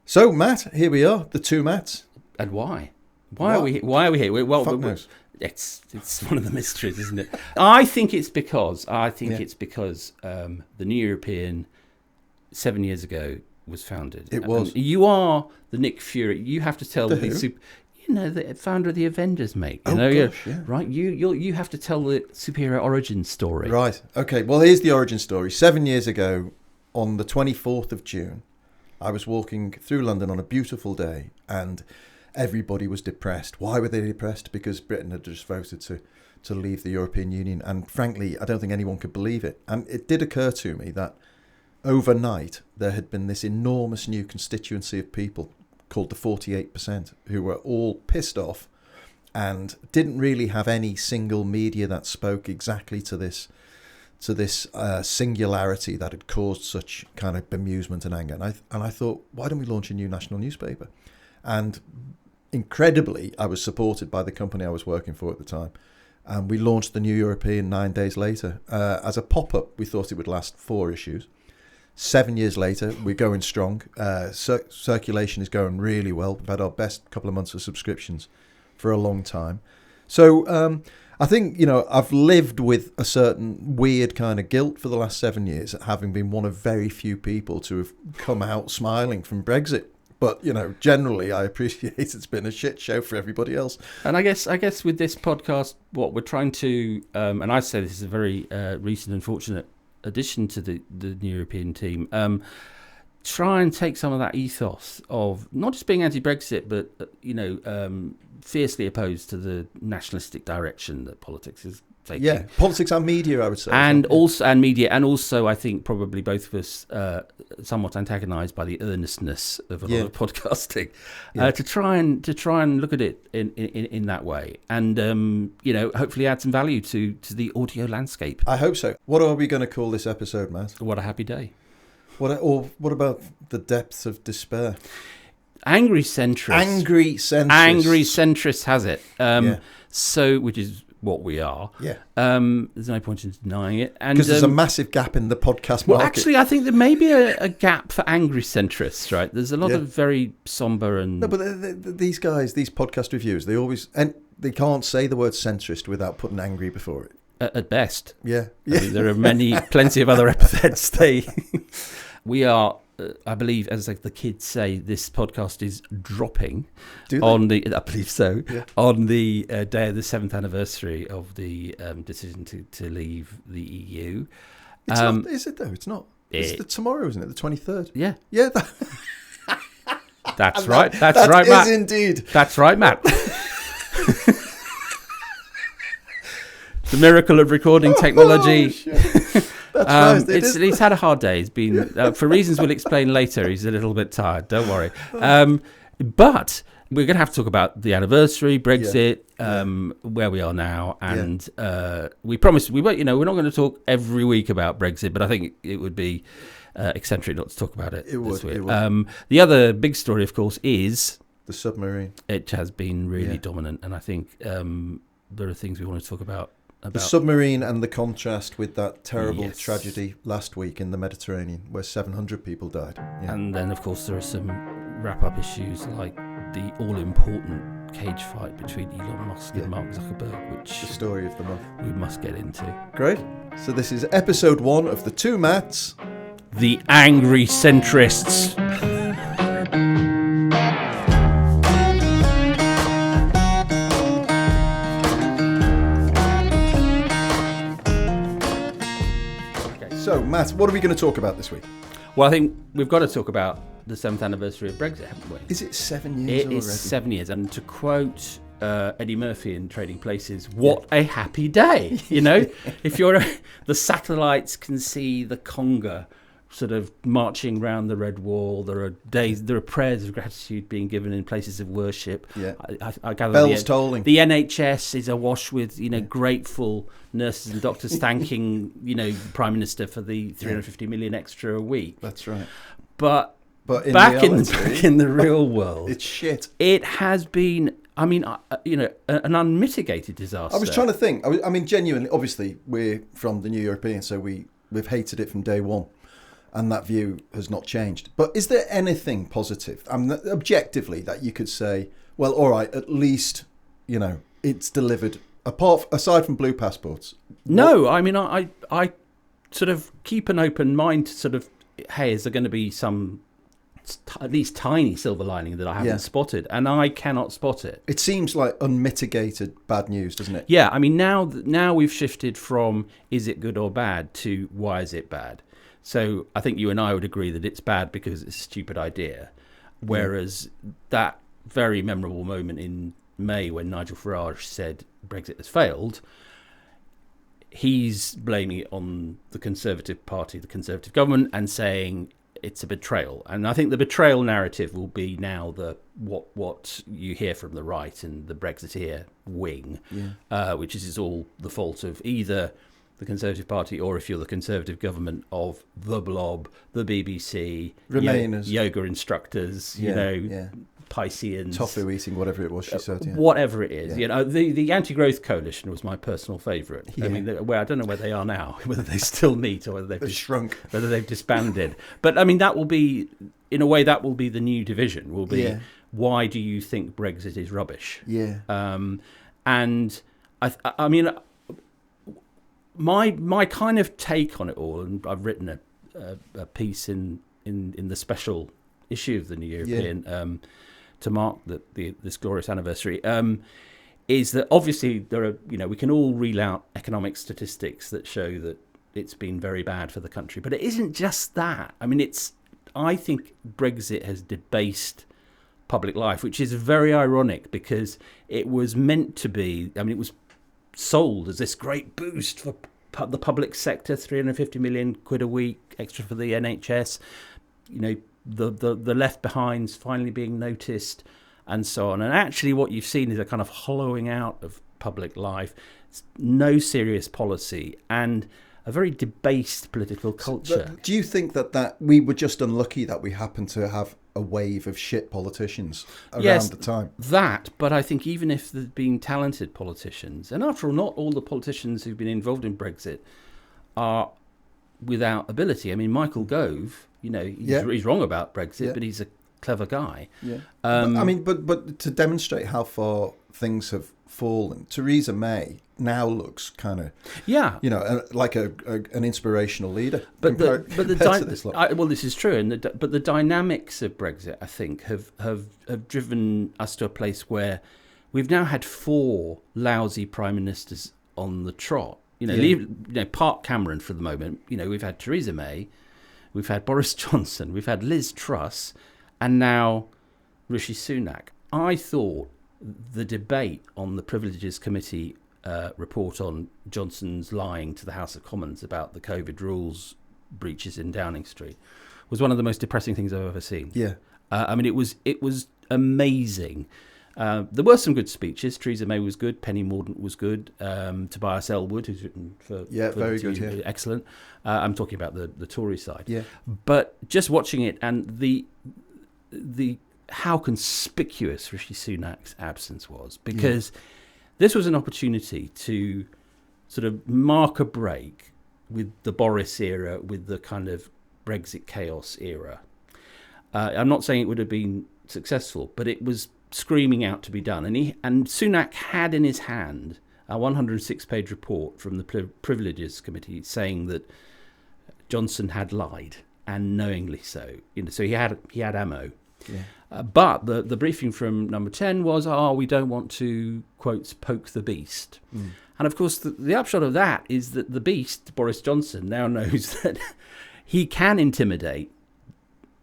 So, Matt, here we are, the two Matts. And why? Why are we here? Well, Fuck knows. It's one of the mysteries, isn't it? I think it's because the New European 7 years ago was founded. It was. And you are the Nick Fury. You have to tell the founder of the Avengers, mate. Gosh, yeah. Right? You have to tell the superior origin story. Right. Okay. Well, here's the origin story. 7 years ago, on the 24th of June, I was walking through London on a beautiful day, and everybody was depressed. Why were they depressed? Because Britain had just voted to leave the European Union. And frankly, I don't think anyone could believe it. And it did occur to me that overnight there had been this enormous new constituency of people called the 48%, who were all pissed off and didn't really have any single media that spoke exactly to this singularity that had caused such kind of bemusement and anger. And I thought, why don't we launch a new national newspaper? And incredibly, I was supported by the company I was working for at the time. And we launched the New European 9 days later. As a pop-up, we thought it would last 4 issues. 7 years later, we're going strong. Circulation is going really well. We've had our best couple of months of subscriptions for a long time. So I think, I've lived with a certain weird kind of guilt for the last 7 years, having been one of very few people to have come out smiling from Brexit. But, generally, I appreciate it's been a shit show for everybody else. And I guess with this podcast, what we're trying to, and I say this is a very recent and fortunate addition to the New European team, try and take some of that ethos of not just being anti-Brexit, but, fiercely opposed to the nationalistic direction that politics is taking. Yeah, politics and media, I would say. And media, and also I think probably both of us somewhat antagonised by the earnestness of a lot of podcasting, to try and look at it in that way, and hopefully add some value to the audio landscape. I hope so. What are we going to call this episode, Matt? What a happy day. What about the depths of despair? Angry Centrists. Angry Centrists. Angry Centrists has it. So, which is what we are. Yeah. There's no point in denying it. Because there's a massive gap in the podcast market. Well, actually, I think there may be a gap for Angry Centrists, right? There's a lot of very somber and... No, but these guys, these podcast reviewers, they can't say the word centrist without putting angry before it. At best. Yeah. I mean, there are plenty of other epithets. We are... I believe, as the kids say, this podcast is dropping on the. I believe so. Yeah. On the day of the 7th anniversary of the decision to leave the EU. It's not, is it though? It's not. It's tomorrow, isn't it? The 23rd. Yeah. Yeah. That's right. That's right, Matt. That is indeed. That's right, Matt. The miracle of recording technology. That's right. He's had a hard day. He's been, for reasons we'll explain later, he's a little bit tired. Don't worry. But we're going to have to talk about the anniversary, Brexit, where we are now, and we promised we won't. We're not going to talk every week about Brexit, but I think it would be eccentric not to talk about it. It would. The other big story, of course, is the submarine. It has been really dominant, and I think there are things we want to talk about. The submarine and the contrast with that terrible tragedy last week in the Mediterranean where 700 people died. Yeah. And then, of course, there are some wrap-up issues like the all-important cage fight between Elon Musk and Mark Zuckerberg, which the story of the month we must get into. Great. So this is episode 1 of the two Matts. The Angry Centrists. So, Matt, what are we going to talk about this week? Well, I think we've got to talk about the 7th anniversary of Brexit, haven't we? Is it 7 years already? It is 7 years. And to quote Eddie Murphy in Trading Places, what a happy day. If the satellites can see the conga sort of marching round the Red Wall. There are prayers of gratitude being given in places of worship. Yeah. I gather bells tolling. The NHS is awash with grateful nurses and doctors thanking the Prime Minister for the 350 million extra a week. That's right. But in back reality, in the real world, it's shit. It has been. I mean, an unmitigated disaster. I was trying to think. I mean, genuinely, obviously, we're from the New European, so we've hated it from day one. and that view has not changed. But is there anything positive, objectively, that you could say, well, all right, at least, it's delivered, aside from blue passports? No, I mean, I sort of keep an open mind to sort of, hey, is there going to be some at least tiny silver lining that I haven't spotted? And I cannot spot it. It seems like unmitigated bad news, doesn't it? Yeah, I mean, now we've shifted from is it good or bad to why is it bad? So I think you and I would agree that it's bad because it's a stupid idea. Whereas that very memorable moment in May when Nigel Farage said Brexit has failed, he's blaming it on the Conservative Party, the Conservative government, and saying it's a betrayal. And I think the betrayal narrative will be now what you hear from the right and the Brexiteer wing, which is all the fault of either the Conservative Party or, if you're the Conservative government, of the Blob, the BBC, Remainers, yoga instructors, Pisceans, tofu eating, whatever it was she said. Yeah. Whatever it is, the Anti-Growth Coalition was my personal favourite. Yeah. I mean, I don't know where they are now, whether they still meet or whether they've shrunk, whether they've disbanded. But I mean, that will be, in a way, that will be the new division. Will be why do you think Brexit is rubbish? Yeah. And I mean, my kind of take on it all, and I've written a piece in the special issue of the New European. To mark this glorious anniversary, is that obviously there are, we can all reel out economic statistics that show that it's been very bad for the country, but it isn't just that. I mean, I think Brexit has debased public life, which is very ironic because it was meant to be. I mean, it was sold as this great boost for the public sector, 350 million quid a week extra for the NHS. The left behinds finally being noticed, and so on. And actually what you've seen is a kind of hollowing out of public life, no serious policy, and a very debased political culture. Do you think that we were just unlucky that we happened to have a wave of shit politicians around the time? That, but I think even if there'd been talented politicians, and after all, not all the politicians who've been involved in Brexit are without ability. I mean, Michael Gove, he's wrong about Brexit, but he's a clever guy. Yeah. But to demonstrate how far things have fallen, Theresa May now looks kind of, like an inspirational leader. But this is true, but the dynamics of Brexit, I think, have driven us to a place where we've now had 4 lousy prime ministers on the trot. Park Cameron for the moment. We've had Theresa May, we've had Boris Johnson, we've had Liz Truss, and now Rishi Sunak. I thought the debate on the Privileges Committee report on Johnson's lying to the House of Commons about the COVID rules breaches in Downing Street was one of the most depressing things I've ever seen. Yeah. I mean, it was amazing. There were some good speeches. Theresa May was good. Penny Mordaunt was good. Tobias Ellwood, who's written for very good. Yeah. Excellent. I'm talking about the Tory side. Yeah. But just watching it and the how conspicuous Rishi Sunak's absence was, because this was an opportunity to sort of mark a break with the Boris era, with the kind of Brexit chaos era. I'm not saying it would have been successful, but it was screaming out to be done. And Sunak had in his hand a 106-page report from the Privileges Committee saying that Johnson had lied, and knowingly so. So he had ammo. Yeah. But the briefing from Number 10 was, we don't want to, quotes, poke the beast. Mm. And of course, the upshot of that is that the beast, Boris Johnson, now knows that he can intimidate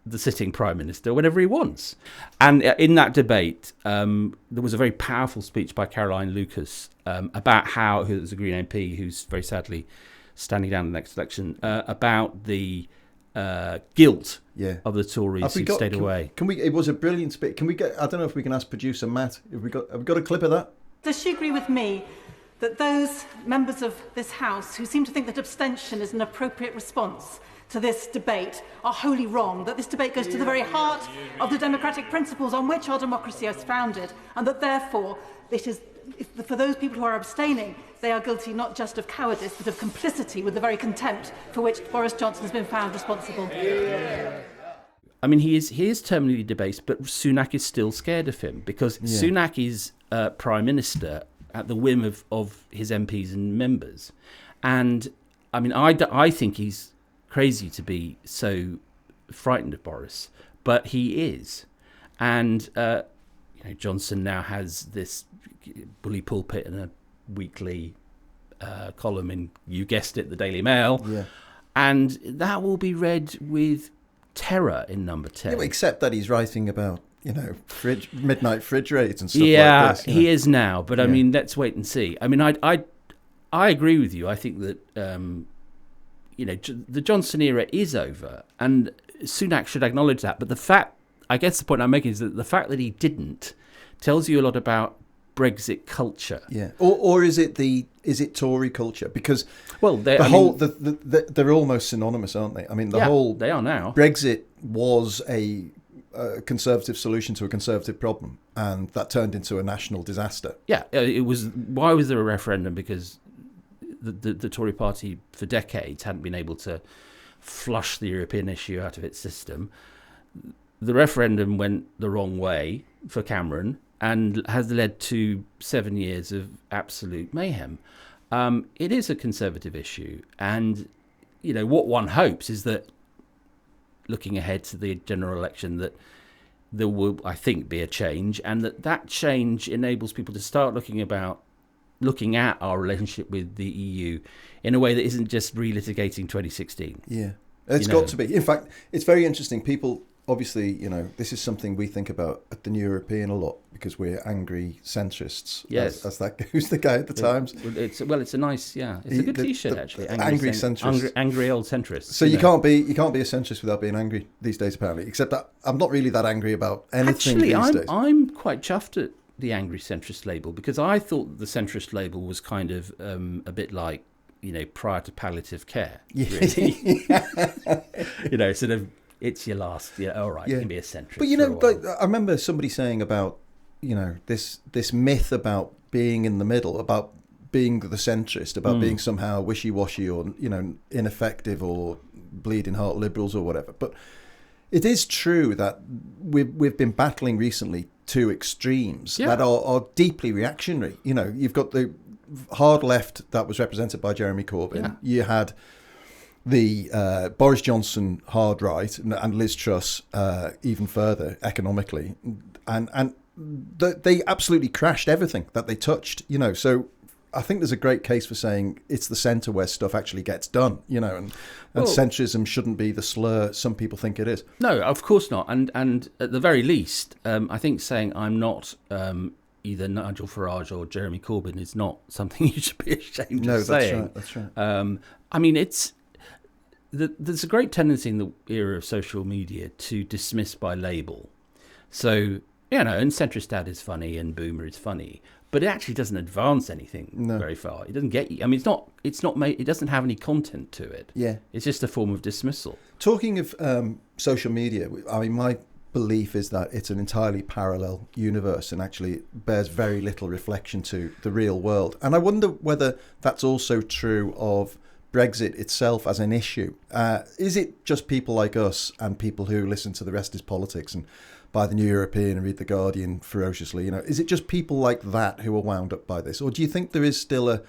the sitting Prime Minister whenever he wants. And in that debate, there was a very powerful speech by Caroline Lucas about who's a Green MP, who's very sadly standing down in the next election, about the guilt of the Tories who stayed away. Can we? It was a brilliant speech. Can we get? I don't know if we can ask producer Matt. Have we got a clip of that? Does she agree with me that those members of this House who seem to think that abstention is an appropriate response to this debate are wholly wrong, that this debate goes to the very heart of the democratic principles on which our democracy is founded, and that therefore it is for those people who are abstaining, they are guilty not just of cowardice, but of complicity with the very contempt for which Boris Johnson has been found responsible. I mean, he is terminally debased, but Sunak is still scared of him because Sunak is Prime Minister at the whim of his MPs and members. And, I mean, I think he's crazy to be so frightened of Boris, but he is. And, Johnson now has this bully pulpit and a weekly column in, you guessed it, the Daily Mail. Yeah. And that will be read with terror in Number 10. Yeah, except that he's writing about, midnight fridge raids and stuff like this. Yeah, he is now. But, I mean, let's wait and see. I mean, I agree with you. I think that, the Johnson era is over. And Sunak should acknowledge that. But I guess the point I'm making is that the fact that he didn't tells you a lot about Brexit culture. Yeah. Or is it Tory culture? Because they're almost synonymous, aren't they? I mean, they are now. Brexit was a conservative solution to a conservative problem, and that turned into a national disaster. Yeah, it was. Why was there a referendum? Because the Tory party for decades hadn't been able to flush the European issue out of its system. The referendum went the wrong way for Cameron and has led to 7 years of absolute mayhem. It is a conservative issue. And, what one hopes is that, looking ahead to the general election, that there will, I think, be a change, and that change enables people to start looking at our relationship with the EU in a way that isn't just relitigating 2016. Yeah, it's got to be. In fact, it's very interesting. People... Obviously, this is something we think about at the New European a lot because we're angry centrists. Yes, as that who's the guy at the Times. It's a nice, it's a good T-shirt actually. Angry centrists, angry old centrists. So you can't be a centrist without being angry these days, apparently. Except that I'm not really that angry about anything these days. I'm quite chuffed at the angry centrist label because I thought the centrist label was kind of a bit like prior to palliative care. Really. Sort of. It's your last, all right, you can be a centrist. But, I remember somebody saying about, this myth about being in the middle, about being the centrist, about being somehow wishy-washy or, ineffective or bleeding heart liberals or whatever. But it is true that we've been battling recently two extremes that are deeply reactionary. You've got the hard left that was represented by Jeremy Corbyn. Yeah. You had the Boris Johnson hard right and Liz Truss even further economically, and they absolutely crashed everything that they touched. So I think there's a great case for saying it's the centre where stuff actually gets done. And centrism shouldn't be the slur some people think it is. No, of course not. And at the very least, I think saying I'm not either Nigel Farage or Jeremy Corbyn is not something you should be ashamed of saying. No, that's right. I mean, there's a great tendency in the era of social media to dismiss by label. So, and centrist dad is funny and boomer is funny, but it actually doesn't advance anything very far. It doesn't get you. I mean, it doesn't have any content to it. Yeah. It's just a form of dismissal. Talking of social media, I mean, my belief is that it's an entirely parallel universe and actually bears very little reflection to the real world. And I wonder whether that's also true of Brexit itself as an issue. Is it just people like us and people who listen to The Rest is Politics and buy the New European and read The Guardian ferociously? Is it just people like that who are wound up by this? Or do you think there is still a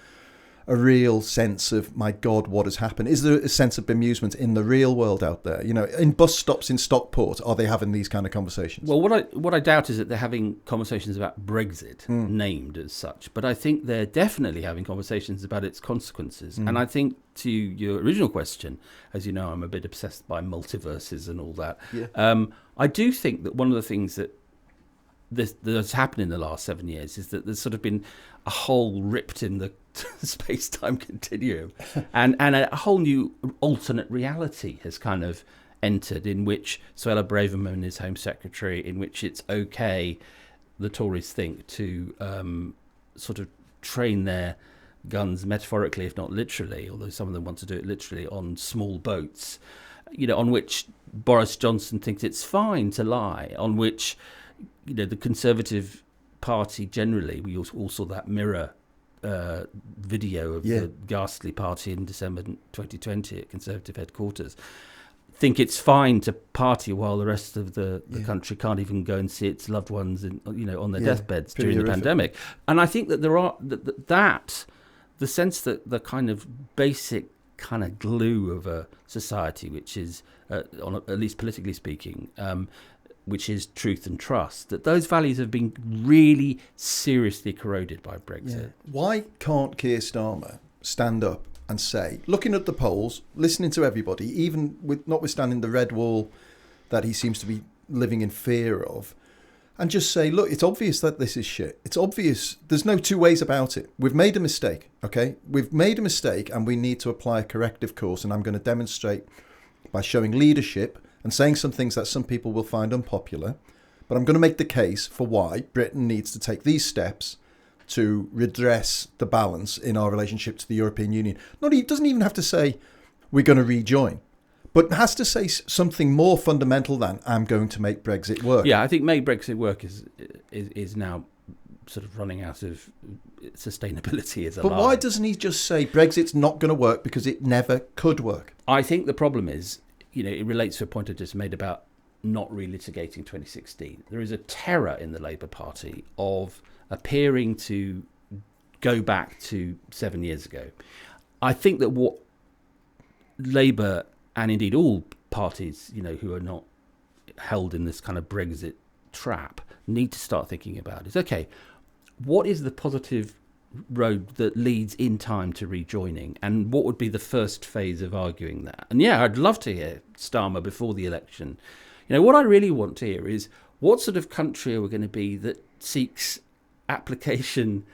real sense of, my God, what has happened? Is there a sense of bemusement in the real world out there? In bus stops in Stockport, are they having these kind of conversations? Well, what I doubt is that they're having conversations about Brexit, named as such. But I think they're definitely having conversations about its consequences. And I think, to your original question, as you know, I'm a bit obsessed by multiverses and all that. Yeah. I do think that one of the things that's happened in the last 7 years is that there's sort of been a hole ripped in the space-time continuum, and a whole new alternate reality has kind of entered, in which Suella Braverman is Home Secretary, in which it's okay, the Tories think, to sort of train their guns metaphorically, if not literally, although some of them want to do it literally, on small boats, on which Boris Johnson thinks it's fine to lie, on which the Conservative party generally, we all saw that Mirror video of the ghastly party in December 2020 at Conservative headquarters, think it's fine to party while the rest of the country can't even go and see its loved ones on their deathbeds during the pandemic. And I think that there are the sense that the kind of basic kind of glue of a society, which is at least politically speaking, which is truth and trust, that those values have been really seriously corroded by Brexit. Yeah. Why can't Keir Starmer stand up and say, looking at the polls, listening to everybody, even notwithstanding the red wall that he seems to be living in fear of, and just say, look, it's obvious that this is shit. It's obvious. There's no two ways about it. We've made a mistake, okay? We've made a mistake and we need to apply a corrective course, and I'm going to demonstrate by showing leadership and saying some things that some people will find unpopular, but I'm going to make the case for why Britain needs to take these steps to redress the balance in our relationship to the European Union. He doesn't even have to say we're going to rejoin, but has to say something more fundamental than I'm going to make Brexit work. Yeah, I think make Brexit work is now sort of running out of sustainability as a line. But why doesn't he just say Brexit's not going to work because it never could work? I think the problem is, it relates to a point I just made about not relitigating 2016. There is a terror in the Labour Party of appearing to go back to 7 years ago. I think that what Labour, and indeed all parties, who are not held in this kind of Brexit trap, need to start thinking about is, okay, what is the positive road that leads in time to rejoining, and what would be the first phase of arguing that? And I'd love to hear Starmer before the election. What I really want to hear is, what sort of country are we going to be that seeks application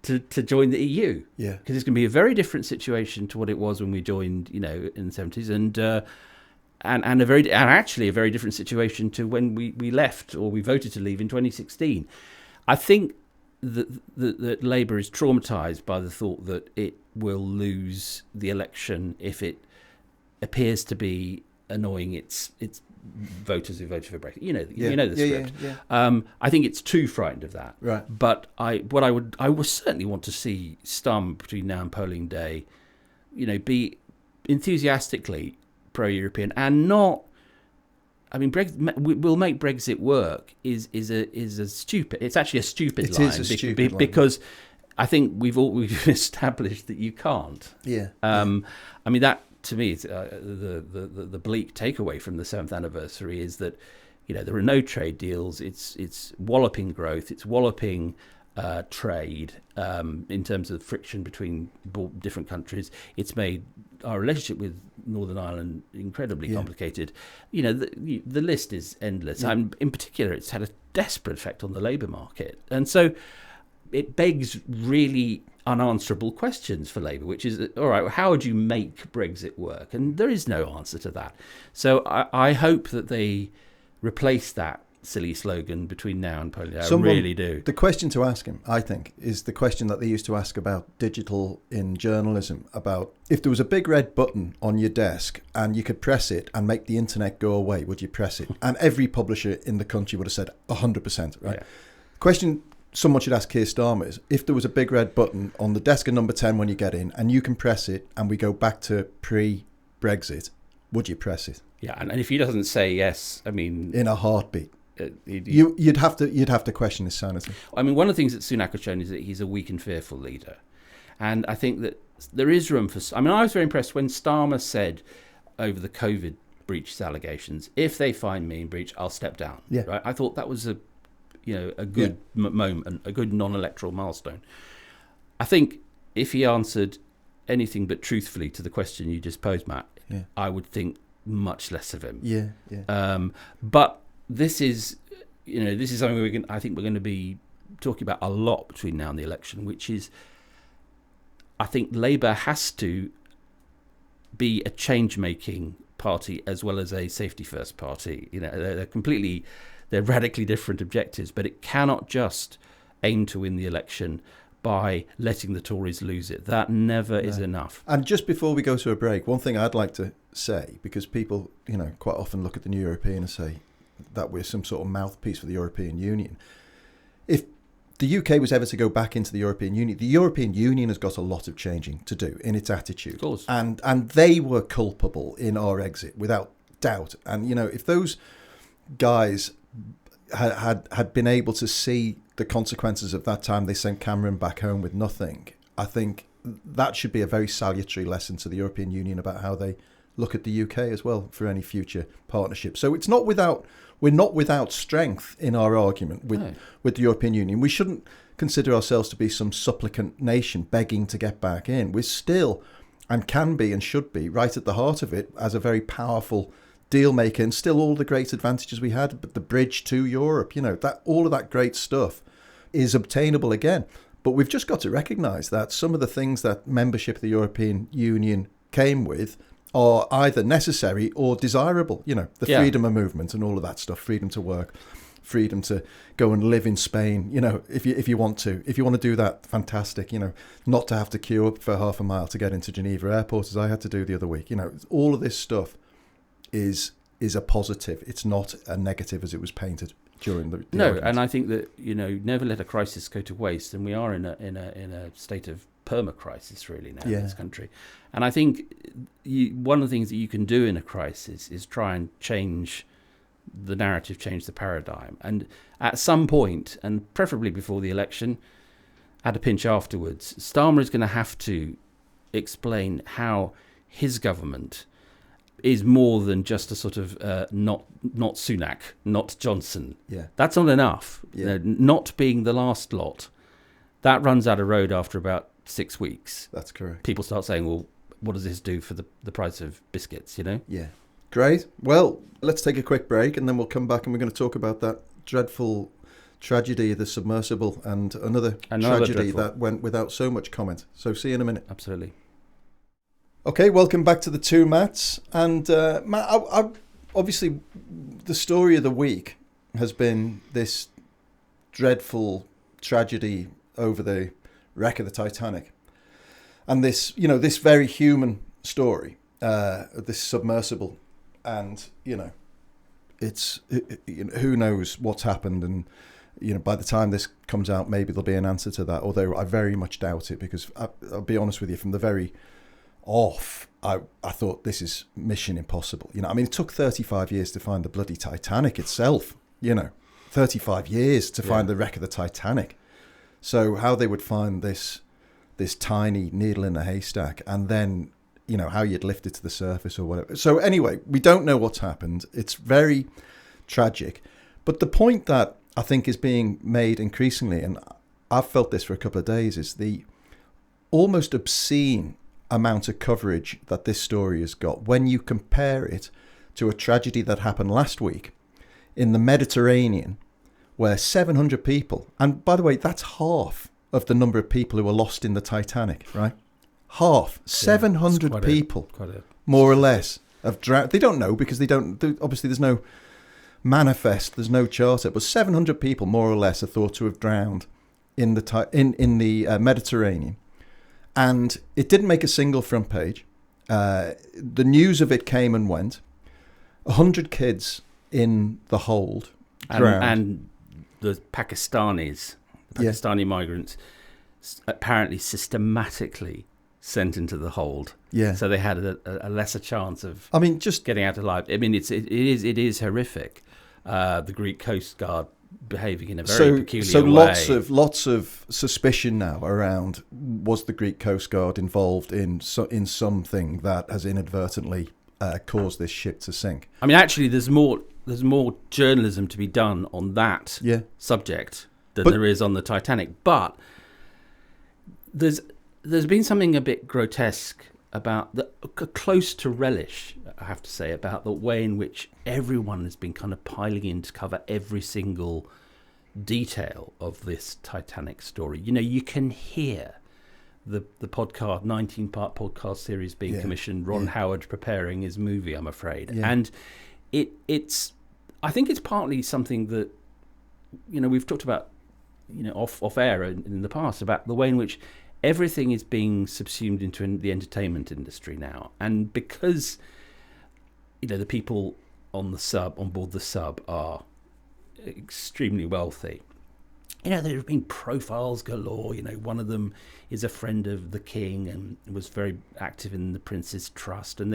to join the EU? Yeah, because it's going to be a very different situation to what it was when we joined, in the 70s, and actually a very different situation to when we left, or we voted to leave in 2016. I think that Labour is traumatised by the thought that it will lose the election if it appears to be annoying its voters who voted for Brexit. You know the script. Yeah. I think it's too frightened of that. Right. But I would certainly want to see Starmer between now and polling day, be enthusiastically pro-European and not. I mean, we'll make Brexit work is a stupid. It's actually a stupid line. It is a stupid line because I think we've established that you can't. Yeah. I mean, that to me is the bleak takeaway from the 7th anniversary is that there are no trade deals. It's walloping growth. It's walloping trade in terms of friction between different countries. It's made our relationship with Northern Ireland incredibly complicated. The list is endless. And in particular, it's had a desperate effect on the labour market. And so it begs really unanswerable questions for Labour, which is, all right, how would you make Brexit work? And there is no answer to that. So I hope that they replace that silly slogan between now and polling. I really do. The question to ask him, I think, is the question that they used to ask about digital in journalism, about if there was a big red button on your desk and you could press it and make the internet go away, would you press it? And every publisher in the country would have said 100%, right? Yeah. Question someone should ask Keir Starmer is, if there was a big red button on the desk of number 10 when you get in and you can press it and we go back to pre-Brexit, would you press it? Yeah, and if he doesn't say yes, I mean, in a heartbeat. You'd have to question his sanity. I mean, one of the things that Sunak has shown is that he's a weak and fearful leader, and I think that there is room for. I mean, I was very impressed when Starmer said over the COVID breaches allegations, "If they find me in breach, I'll step down." Yeah. Right. I thought that was a good moment, a good non-electoral milestone. I think if he answered anything but truthfully to the question you just posed, Matt, I would think much less of him. Yeah. But this is something I think we're going to be talking about a lot between now and the election, which is, I think Labour has to be a change-making party as well as a safety-first party. They're radically different objectives, but it cannot just aim to win the election by letting the Tories lose it. That never is enough. And just before we go to a break, one thing I'd like to say, because people, quite often look at the New European and say that we're some sort of mouthpiece for the If the UK was ever to go back into the European Union, the European Union has got a lot of changing to do in its attitude. Of course. And they were culpable in our exit, without doubt. And, you know, if those guys had been able to see the consequences of that time they sent Cameron back home with nothing, I think that should be a very salutary lesson to the European Union about how they look at the UK as well for any future partnership. So it's not without, we're not without strength in our argument with the European Union. We shouldn't consider ourselves to be some supplicant nation begging to get back in. We're still, and can be and should be, right at the heart of it as a very powerful deal maker, and still all the great advantages we had, but the bridge to Europe, you know, that all of that great stuff is obtainable again. But we've just got to recognise that some of the things that membership of the European Union came with are either necessary or desirable. You know, the freedom of movement and all of that stuff, freedom to work, freedom to go and live in Spain. You know, if you want to do that, fantastic. You know, not to have to queue up for half a mile to get into Geneva Airport, as I had to do the other week. You know, all of this stuff is a positive. It's not a negative as it was painted during the argument. And I think that, you know, never let a crisis go to waste, and we are in a state of perma-crisis really now in this country. And I think one of the things that you can do in a crisis is try and change the narrative, change the paradigm. And at some point, and preferably before the election, at a pinch afterwards, Starmer is going to have to explain how his government is more than just a sort of not Sunak, not Johnson. Yeah. That's not enough. Yeah. You know, not being the last lot. That runs out of road after about 6 weeks. That's correct. People start saying, well, what does this do for the price of biscuits, you know? Yeah. Great. Well, let's take a quick break and then we'll come back and we're going to talk about that dreadful tragedy, the submersible, and another tragedy dreadful that went without so much comment. So see you in a minute. Absolutely. Okay, welcome back to the two Matts. And Matt, I obviously the story of the week has been this dreadful tragedy over the wreck of the Titanic. And this, you know, this very human story, this submersible. And, you know, who knows what's happened. And, you know, by the time this comes out, maybe there'll be an answer to that. Although I very much doubt it, because I'll be honest with you, from the very off, I thought this is mission impossible. You know, I mean, it took 35 years to find the bloody Titanic itself, you know, 35 years to find the wreck of the Titanic. So how they would find this tiny needle in a haystack, and then, you know, how you'd lift it to the surface or whatever. So anyway, we don't know what's happened. It's very tragic. But the point that I think is being made increasingly, and I've felt this for a couple of days, is the almost obscene amount of coverage that this story has got when you compare it to a tragedy that happened last week in the Mediterranean, where 700 people, and by the way, that's half of the number of people who were lost in the Titanic, right? Half, 700 people, more or less, have drowned. They don't know because obviously there's no manifest, there's no charter, but 700 people, more or less, are thought to have drowned in the Mediterranean. And it didn't make a single front page. The news of it came and went. 100 kids in the hold drowned. And the Pakistani migrants apparently systematically sent into the hold. Yeah. So they had a lesser chance of just getting out alive. I mean, it is horrific. The Greek Coast Guard behaving in a very peculiar way. So lots of suspicion now around, was the Greek Coast Guard involved in something that has inadvertently caused this ship to sink? I mean, actually, there's more journalism to be done on that subject than there is on the Titanic. But there's been something a bit grotesque about close to relish, I have to say, about the way in which everyone has been kind of piling in to cover every single detail of this Titanic story. You know, you can hear the podcast, 19-part podcast series being commissioned, Ron Howard preparing his movie, I'm afraid. Yeah. And I think it's partly something that, you know, we've talked about, you know, off air in the past, about the way in which everything is being subsumed into the entertainment industry now. And because, you know, the people on board the sub are extremely wealthy, there have been profiles galore. One of them is a friend of the king and was very active in the Prince's Trust. And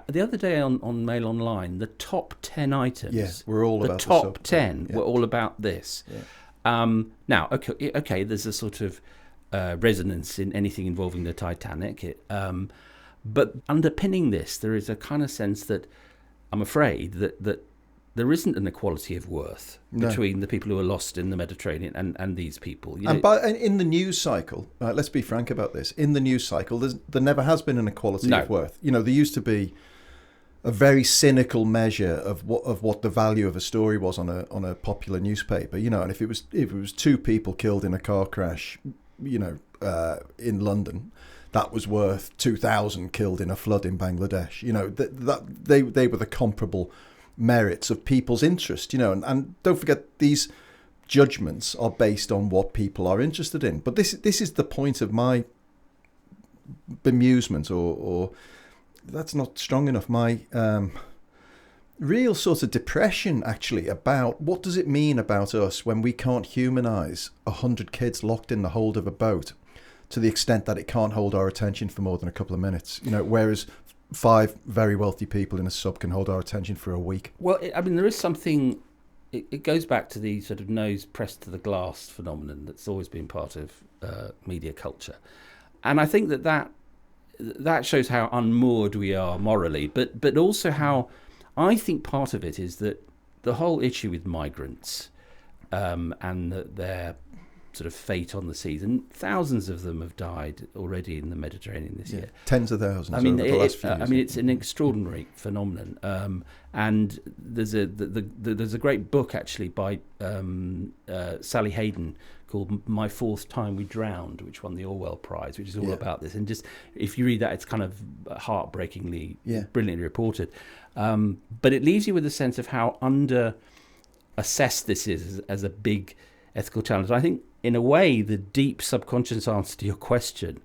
the other day on Mail Online, the top 10 items, were all the about top 10 were all about this. Yeah. Now, okay, there's a sort of resonance in anything involving the Titanic. But underpinning this, there is a kind of sense that I'm afraid that there isn't an equality of worth between the people who are lost in the Mediterranean and these people. And in the news cycle, let's be frank about this. In the news cycle, there never has been an equality of worth. There used to be a very cynical measure of what the value of a story was on a popular newspaper. And if it was 2 people killed in a car crash, in London, that was worth 2,000 killed in a flood in Bangladesh. They were the comparable merits of people's interest, and don't forget, these judgments are based on what people are interested in. But this is the point of my bemusement, or that's not strong enough, my real sort of depression, actually, about what does it mean about us when we can't humanise 100 kids locked in the hold of a boat to the extent that it can't hold our attention for more than a couple of minutes, whereas 5 very wealthy people in a sub can hold our attention for a week. Well, there is something. It goes back to the sort of nose pressed to the glass phenomenon that's always been part of media culture, and I think that shows how unmoored we are morally, but also how I think part of it is that the whole issue with migrants and their sort of fate on the seas, and thousands of them have died already in the Mediterranean this year. Tens of thousands. Over the last few years. It's an extraordinary phenomenon. And there's a great book actually by Sally Hayden called "My Fourth Time We Drowned," which won the Orwell Prize, which is all about this. And just if you read that, it's kind of heartbreakingly, brilliantly reported. But it leaves you with a sense of how under assessed this is as a big ethical challenge. I think, in a way, the deep subconscious answer to your question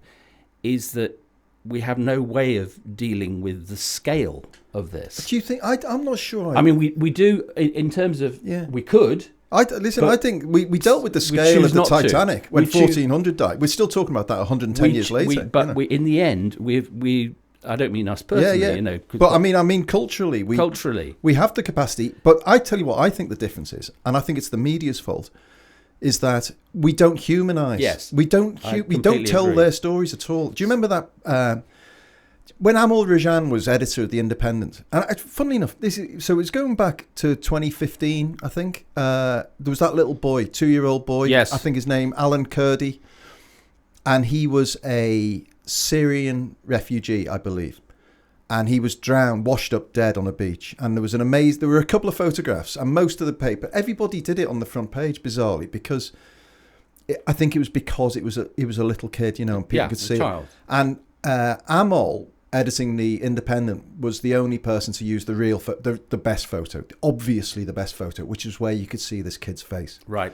is that we have no way of dealing with the scale of this. Do you think? I'm not sure. We do in terms of we could. I think we dealt with the scale of the Titanic when 1,400 died. We're still talking about that 110 years later. But in the end, we. I don't mean us personally, But I mean culturally, we have the capacity. But I tell you what, I think the difference is, and I think it's the media's fault, is that we don't humanise. Yes, we don't tell their stories at all. Do you remember that when Amal Rajan was editor of The Independent? And funnily enough, so it's going back to 2015, I think. There was that little boy, 2-year-old boy. Yes, I think his name Alan Kurdi, and he was a Syrian refugee, I believe, and he was drowned, washed up dead on a beach. And there were a couple of photographs, and most of the paper, everybody did it on the front page, bizarrely, because I think it was because it was a little kid, and people could see it. And Amal, editing The Independent, was the only person to use the best photo, obviously the best photo, which is where you could see this kid's face. Right.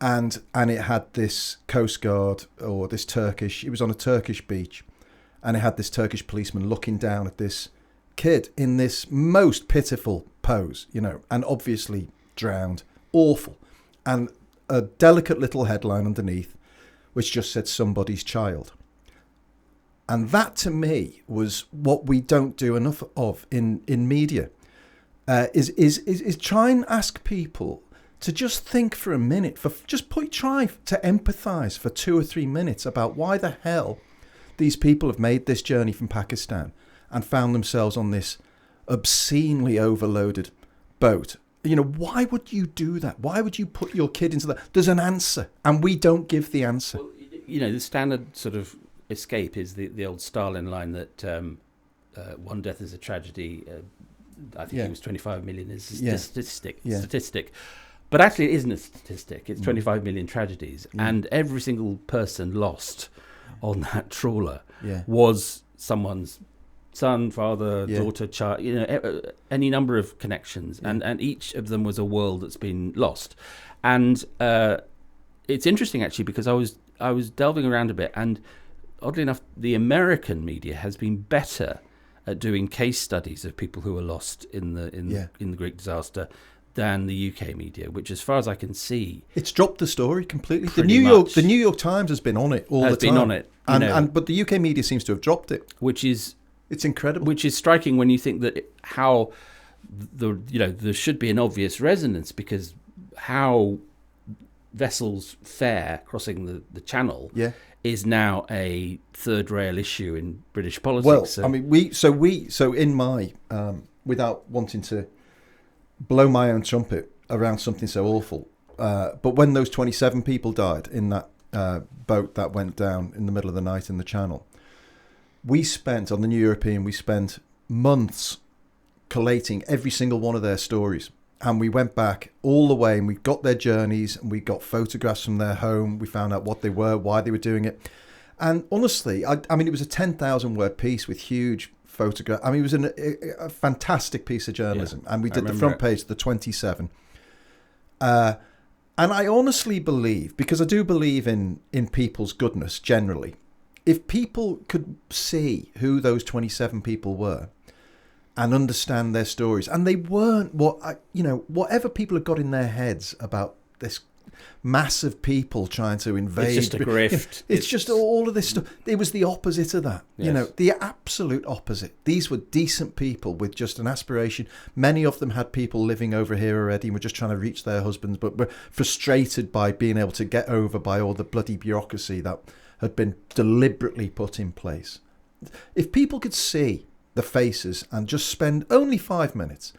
And it had this Coast Guard, or this Turkish, it was on a Turkish beach, and it had this Turkish policeman looking down at this kid in this most pitiful pose, and obviously drowned. Awful. And a delicate little headline underneath, which just said somebody's child. And that, to me, was what we don't do enough of in media, is try and ask people to just think for a minute, try to empathise for 2 or 3 minutes about why the hell these people have made this journey from Pakistan and found themselves on this obscenely overloaded boat. Why would you do that? Why would you put your kid into that? There's an answer, and we don't give the answer. Well, the standard sort of escape is the old Stalin line that one death is a tragedy. I think it was 25 million is a statistic. But actually, it isn't a statistic. It's 25 million tragedies. And every single person lost on that trawler was someone's son, father, daughter, child, any number of connections. And each of them was a world that's been lost. And it's interesting, actually, because I was delving around a bit. And oddly enough, the American media has been better at doing case studies of people who were lost in the Greek disaster than the UK media, which, as far as I can see, it's dropped the story completely. The Pretty The much. New York Times has been on it all has the time. been on it, but the UK media seems to have dropped it. It's incredible. Which is striking when you think that how there should be an obvious resonance, because how vessels fare crossing the channel is now a third rail issue in British politics. Well, I mean, so in my without wanting to blow my own trumpet around something so awful, but when those 27 people died in that boat that went down in the middle of the night in the Channel, we spent on the New European, we spent months collating every single one of their stories. And we went back all the way and we got their journeys and we got photographs from their home. We found out what they were, why they were doing it. And honestly, I mean, it was a 10,000 word piece with huge photographs. I mean, it was a fantastic piece of journalism. And we did the front page, the 27. And I honestly believe, because I do believe in people's goodness generally, if people could see who those 27 people were, and understand their stories, and they weren't whatever people have got in their heads about this mass of people trying to invade. It's just a grift. It's just all of this stuff. It was the opposite of that. Yes. The absolute opposite. These were decent people with just an aspiration. Many of them had people living over here already and were just trying to reach their husbands, but were frustrated by being able to get over by all the bloody bureaucracy that had been deliberately put in place. If people could see the faces and just spend only 5 minutes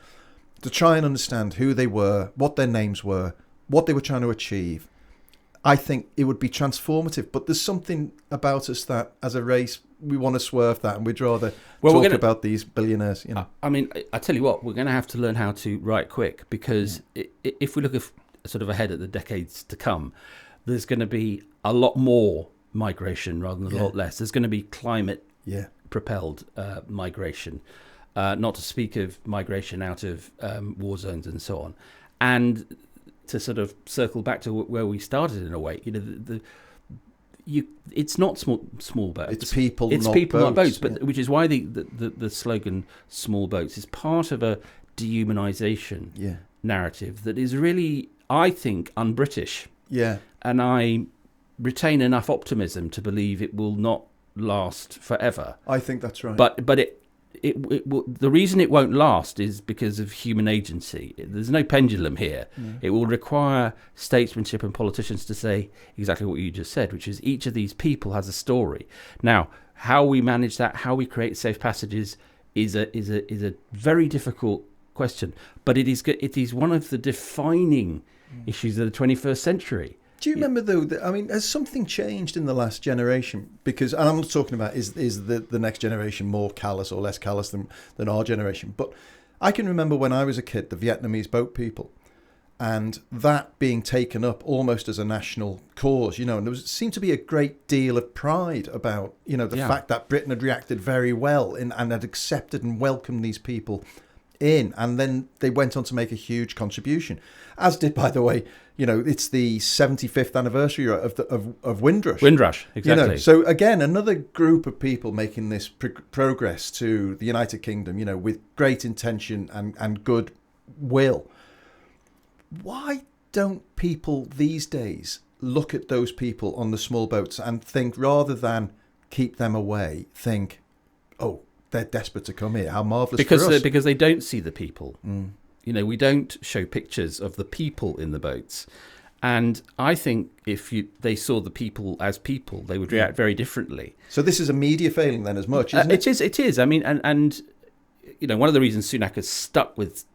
to try and understand who they were, what their names were, what they were trying to achieve, I think it would be transformative. But there's something about us that, as a race, we want to swerve that, and we'd rather talk about these billionaires. I mean, I tell you what, we're going to have to learn how to write quick, because if we look sort of ahead at the decades to come, there's going to be a lot more migration rather than a lot less. There's going to be climate propelled migration, not to speak of migration out of war zones and so on. And to sort of circle back to where we started in a way, it's not small boats. It's people, not boats. But which is why the slogan "small boats" is part of a dehumanisation narrative that is really, I think, un-British. Yeah, and I retain enough optimism to believe it will not last forever. I think that's right. But it will, the reason it won't last is because of human agency. There's no pendulum here. It will require statesmanship and politicians to say exactly what you just said, which is each of these people has a story. Now, how we manage that, how we create safe passages, is a very difficult question. But it is one of the defining issues of the 21st century. Do you remember, though, has something changed in the last generation? Because, and I'm not talking about is the next generation more callous or less callous than our generation. But I can remember when I was a kid, the Vietnamese boat people, and that being taken up almost as a national cause, and there seemed to be a great deal of pride about, the fact that Britain had reacted very well and had accepted and welcomed these people in, and then they went on to make a huge contribution, as did, by the way, it's the 75th anniversary of Windrush. Windrush, exactly. So again, another group of people making this progress to the United Kingdom, with great intention and good will. Why don't people these days look at those people on the small boats and think, rather than keep them away, think, oh, they're desperate to come here. How marvellous for us. Because they don't see the people. We don't show pictures of the people in the boats. And I think if they saw the people as people, they would react very differently. So this is a media failing then as much, isn't it? It is. I mean, and one of the reasons Sunak has stuck with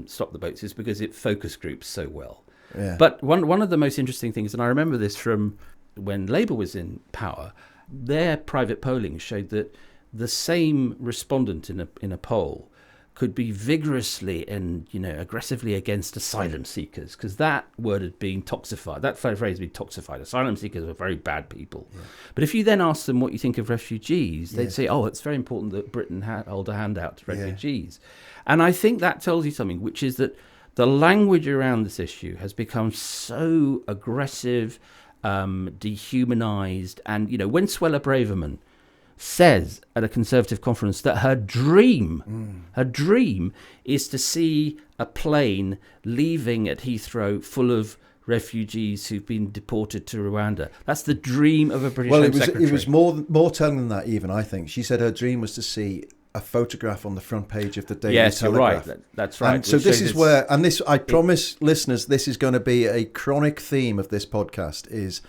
Stop the Boats is because it focus groups so well. Yeah. But one of the most interesting things, and I remember this from when Labour was in power, their private polling showed that the same respondent in a poll could be vigorously and aggressively against asylum seekers, because that word had been toxified. That phrase had been toxified. Asylum seekers are very bad people. Yeah. But if you then ask them what you think of refugees, they'd say, "Oh, it's very important that Britain hold a hand out to refugees." And I think that tells you something, which is that the language around this issue has become so aggressive, dehumanised, and when Suella Braverman says at a Conservative conference that her dream is to see a plane leaving at Heathrow full of refugees who've been deported to Rwanda. That's the dream of a British Home Secretary. It was more telling than that even, I think. She said her dream was to see a photograph on the front page of the Daily Telegraph. You're right. That's right. And so this is where, and this, I promise listeners, this is going to be a chronic theme of this podcast, is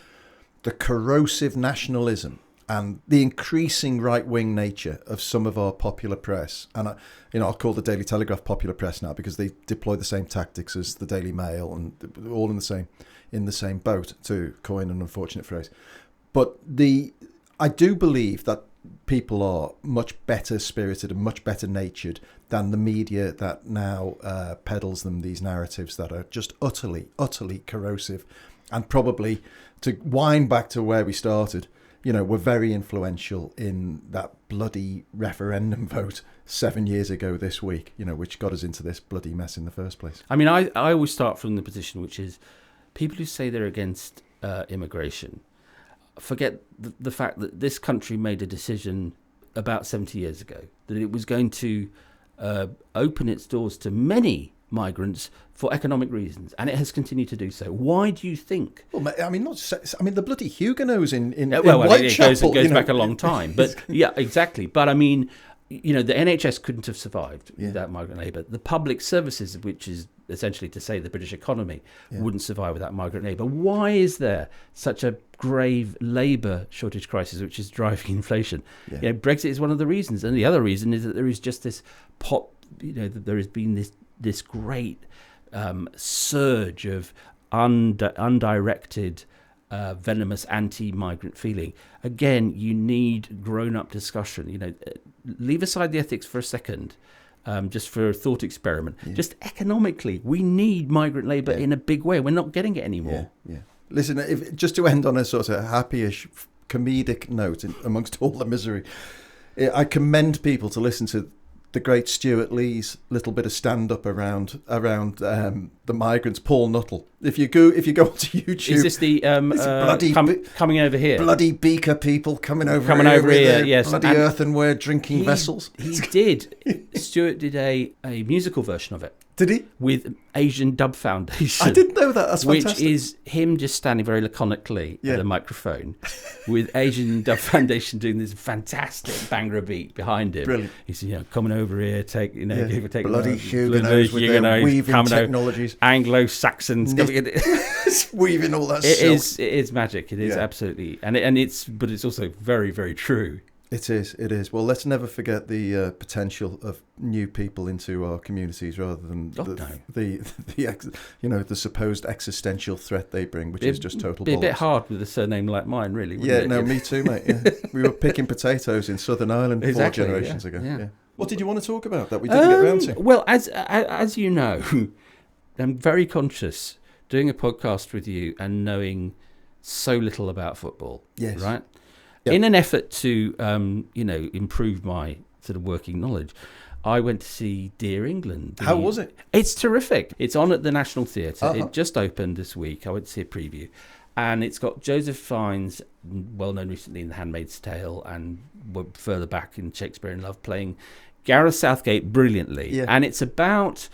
the corrosive nationalism and the increasing right-wing nature of some of our popular press. And I'll call the Daily Telegraph popular press now because they deploy the same tactics as the Daily Mail, and all in the same boat, to coin an unfortunate phrase. But I do believe that people are much better spirited and much better natured than the media that now peddles them these narratives that are just utterly corrosive, and probably, to wind back to where we started, were very influential in that bloody referendum vote 7 years ago this week, which got us into this bloody mess in the first place. I mean, I always start from the position which is people who say they're against immigration forget the fact that this country made a decision about 70 years ago that it was going to open its doors to many migrants for economic reasons, and it has continued to do so. Why do you think? Well, I mean, the bloody Huguenots in Whitechapel. It goes back a long time, but yeah, exactly. But I mean, the NHS couldn't have survived without migrant labour. The public services, which is essentially to say the British economy, wouldn't survive without migrant labour. Why is there such a grave labour shortage crisis, which is driving inflation? Brexit is one of the reasons, and the other reason is that there is just this that there has been this great surge of undirected, venomous anti-migrant feeling. Again, you need grown-up discussion. Leave aside the ethics for a second, just for a thought experiment. Just economically, we need migrant labour in a big way. We're not getting it anymore. Listen, just to end on a sort of happy-ish comedic note amongst all the misery, I commend people to listen to the great Stuart Lee's little bit of stand-up around the migrants, Paul Nuttall. If you go onto YouTube, is this the coming over here? Bloody beaker people coming over here. Yes, bloody earthenware drinking vessels. He did. Stuart did a musical version of it. Did he? With Asian Dub Foundation. I didn't know that. That's fantastic. Which is him just standing very laconically at a microphone with Asian Dub Foundation doing this fantastic Bhangra beat behind him. Brilliant. He's coming over here, take bloody Huguenots with their weaving technologies. Anglo-Saxons coming in. Weaving all that silk. It is magic. It is absolutely, and it's also very, very true. It is. Well, let's never forget the potential of new people into our communities rather than the supposed existential threat they bring, which is just total bollocks. A bit hard with a surname like mine, really. Wouldn't it? Me too, mate. Yeah. We were picking potatoes in Southern Ireland 4 generations ago. Yeah. What did you want to talk about that we didn't get round to? Well, as you know, I'm very conscious doing a podcast with you and knowing so little about football. Yes. Right? Yep. In an effort to, improve my sort of working knowledge, I went to see Dear England. How was it? It's terrific. It's on at the National Theatre. It just opened this week. I went to see a preview. And it's got Joseph Fiennes, well known recently in The Handmaid's Tale and further back in Shakespeare in Love, playing Gareth Southgate brilliantly. Yeah. And it's about,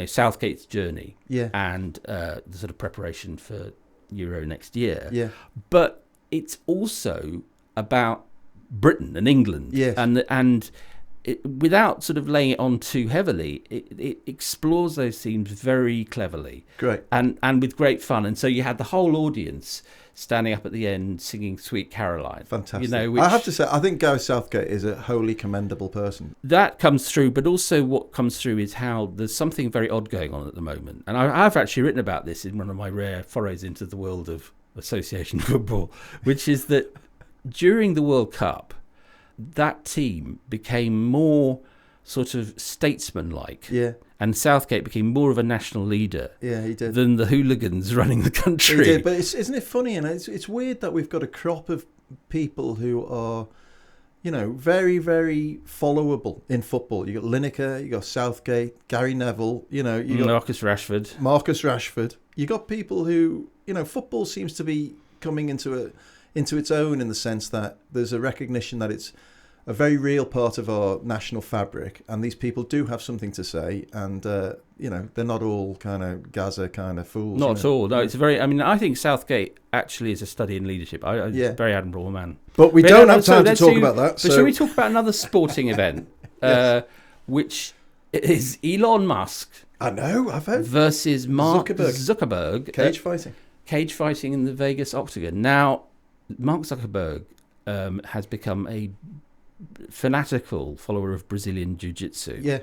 Southgate's journey and the sort of preparation for Euro next year. Yeah. But it's also about Britain and England, and without sort of laying it on too heavily, it explores those themes very cleverly, great, and with great fun. And so you had the whole audience standing up at the end singing "Sweet Caroline." Fantastic. I have to say, I think Gareth Southgate is a wholly commendable person. That comes through, but also what comes through is how there's something very odd going on at the moment. And I've actually written about this in one of my rare forays into the world of association football, which is that during the World Cup, that team became more sort of statesman-like. Yeah. And Southgate became more of a national leader. Yeah, he did. Than the hooligans running the country. He did, but isn't it funny? And it's weird that we've got a crop of people who are, very, very followable in football. You got Lineker, you got Southgate, Gary Neville, you got Marcus Rashford. You got people who, football seems to be coming into into its own in the sense that there's a recognition that it's a very real part of our national fabric, and these people do have something to say, and they're not all kind of Gaza kind of fools. Not at all. No, it's I think Southgate actually is a study in leadership. Very admirable man. But we don't have time to talk about that. So shall we talk about another sporting event, Yes. which is Elon Musk? I know, I've heard. Versus Mark Zuckerberg. Cage fighting in the Vegas Octagon. Now, Mark Zuckerberg has become a fanatical follower of Brazilian Jiu-Jitsu,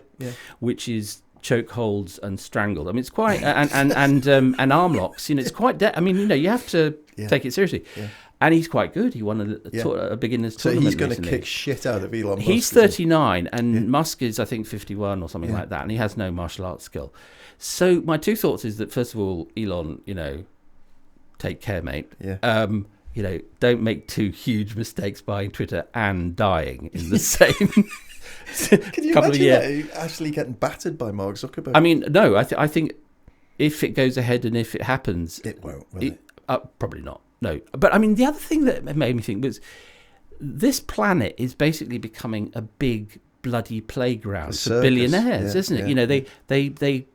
which is chokeholds and strangled. I mean, it's quite and arm locks. It's quite. You have to take it seriously. Yeah. And he's quite good. He won a beginners tournament. So he's going recently. to kick shit out of Elon Musk. He's 39, and Musk is, I think, 51 or something like that, and he has no martial arts skill. So my two thoughts is that, first of all, Elon, take care, mate. Yeah. Don't make two huge mistakes buying Twitter and dying in the same Can you couple of imagine that? Actually getting battered by Mark Zuckerberg? I mean, no, I think if it goes ahead and if it happens... It won't, will it? Probably not, no. But, I mean, the other thing that made me think was this planet is basically becoming a big bloody playground for billionaires, isn't it?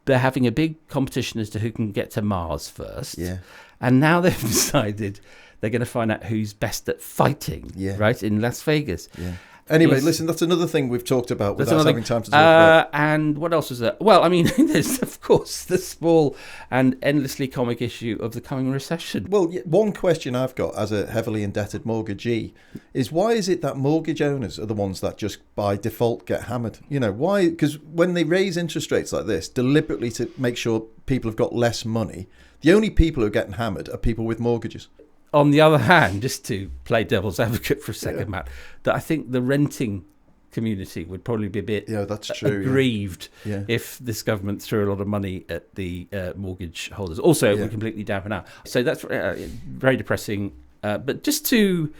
They're having a big competition as to who can get to Mars first. Yeah. And now they've decided they're going to find out who's best at fighting, right, in Las Vegas. Yeah. Anyway, listen, that's another thing we've talked about without having time to talk about. And what else was there? Well, I mean, there's, of course, the small and endlessly comic issue of the coming recession. Well, one question I've got as a heavily indebted mortgagee is, why is it that mortgage owners are the ones that just by default get hammered? Why? Because when they raise interest rates like this, deliberately to make sure people have got less money, the only people who are getting hammered are people with mortgages. On the other hand, just to play devil's advocate for a second, Matt, that I think the renting community would probably be a bit that's true, aggrieved if this government threw a lot of money at the mortgage holders. Also, it would completely dampen out. So that's very depressing. But just to,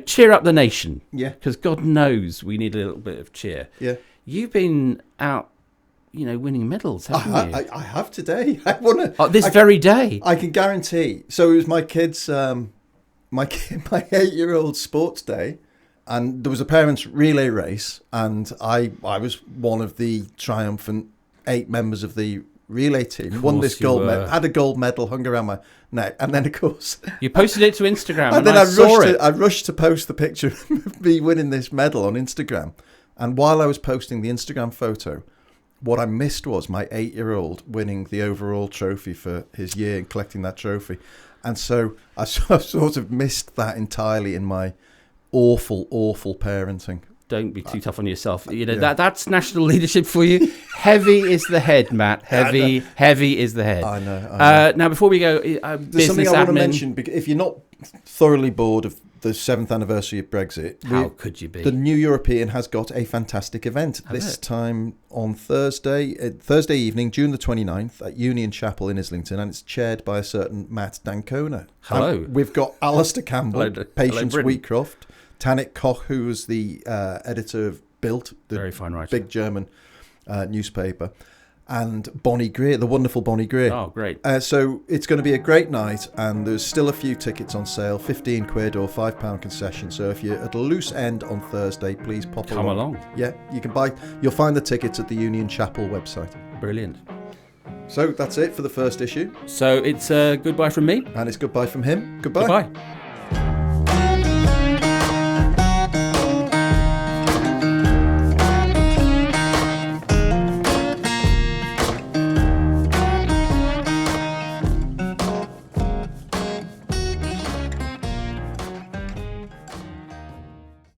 cheer up the nation, because God knows we need a little bit of cheer. Yeah. You've been out, winning medals, haven't you? I have today. I won this very day. I can guarantee. So it was my kid's, my 8-year-old sports day, and there was a parents' relay race, and I was one of the triumphant 8 members of the relay team. Won this gold medal, had a gold medal hung around my neck, and then of course you posted it to Instagram, and then I rushed to post the picture of me winning this medal on Instagram. And while I was posting the Instagram photo, what I missed was my 8-year-old winning the overall trophy for his year and collecting that trophy. And so I sort of missed that entirely in my awful, awful parenting. Don't be too tough on yourself. That's national leadership for you. Heavy is the head, Matt. Heavy is the head. I know. Now, before we go, there's something I want to mention. Because if you're not thoroughly bored of the 7th anniversary of Brexit, how could you be? The New European has got a fantastic event this time on Thursday evening, June the 29th at Union Chapel in Islington, and it's chaired by a certain Matt D'Ancona. Hello. We've got Alistair Campbell, Patience hello, Wheatcroft, Tanit Koch, who was the editor of Bild, the very fine writer, big German newspaper, and Bonnie Greer, the wonderful Bonnie Greer. Oh, great. So it's going to be a great night, and there's still a few tickets on sale, £15 or £5 concession. So if you're at a loose end on Thursday, please come along. Yeah, you can buy. You'll find the tickets at the Union Chapel website. Brilliant. So that's it for the first issue. So it's goodbye from me. And it's goodbye from him. Goodbye. Goodbye.